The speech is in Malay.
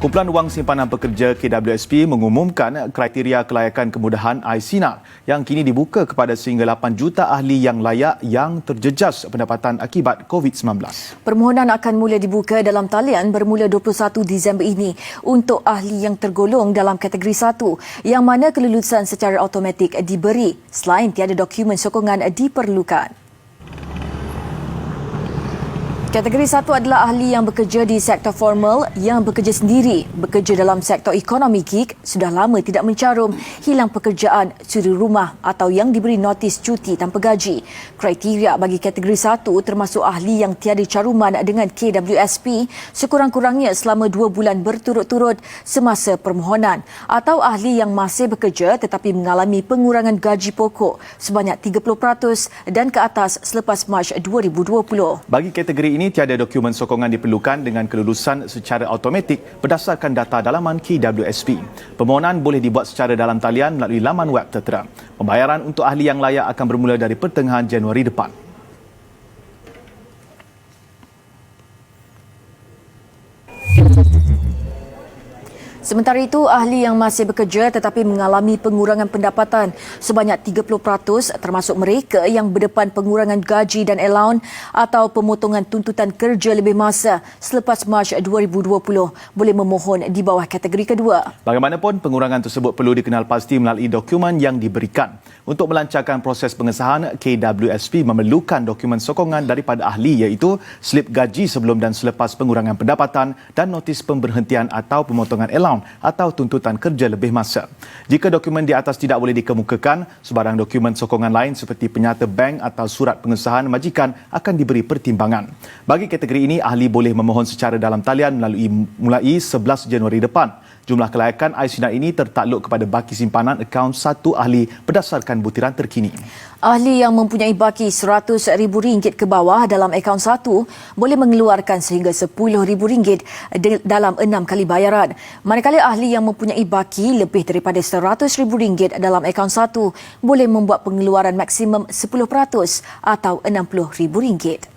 Kumpulan Wang Simpanan Pekerja KWSP mengumumkan kriteria kelayakan kemudahan iSinar yang kini dibuka kepada sehingga 8 juta ahli yang layak yang terjejas pendapatan akibat COVID-19. Permohonan akan mula dibuka dalam talian bermula 21 Disember ini untuk ahli yang tergolong dalam kategori 1 yang mana kelulusan secara automatik diberi selain tiada dokumen sokongan diperlukan. Kategori 1 adalah ahli yang bekerja di sektor formal, yang bekerja sendiri, bekerja dalam sektor ekonomi gig, sudah lama tidak mencarum, hilang pekerjaan, suri rumah atau yang diberi notis cuti tanpa gaji. Kriteria bagi kategori 1 termasuk ahli yang tiada caruman dengan KWSP sekurang-kurangnya selama 2 bulan berturut-turut semasa permohonan atau ahli yang masih bekerja tetapi mengalami pengurangan gaji pokok sebanyak 30% dan ke atas selepas Mac 2020. Bagi kategori ini, tiada dokumen sokongan diperlukan dengan kelulusan secara automatik berdasarkan data dalaman KWSP. Permohonan boleh dibuat secara dalam talian melalui laman web tertera. Pembayaran untuk ahli yang layak akan bermula dari pertengahan Januari depan. Sementara itu, ahli yang masih bekerja tetapi mengalami pengurangan pendapatan sebanyak 30% termasuk mereka yang berdepan pengurangan gaji dan allowance atau pemotongan tuntutan kerja lebih masa selepas Mac 2020 boleh memohon di bawah kategori kedua. Bagaimanapun, pengurangan tersebut perlu dikenal pasti melalui dokumen yang diberikan. Untuk melancarkan proses pengesahan, KWSP memerlukan dokumen sokongan daripada ahli iaitu slip gaji sebelum dan selepas pengurangan pendapatan dan notis pemberhentian atau pemotongan allowance atau tuntutan kerja lebih masa. Jika dokumen di atas tidak boleh dikemukakan, sebarang dokumen sokongan lain seperti penyata bank atau surat pengesahan majikan akan diberi pertimbangan. Bagi kategori ini, ahli boleh memohon secara dalam talian mulai 11 Januari depan. Jumlah kelayakan iSinar ini tertakluk kepada baki simpanan akaun satu ahli berdasarkan butiran terkini. Ahli yang mempunyai baki RM100,000 ke bawah dalam akaun 1 boleh mengeluarkan sehingga RM10,000 dalam 6 kali bayaran. Manakala ahli yang mempunyai baki lebih daripada RM100,000 dalam akaun 1 boleh membuat pengeluaran maksimum 10% atau RM60,000.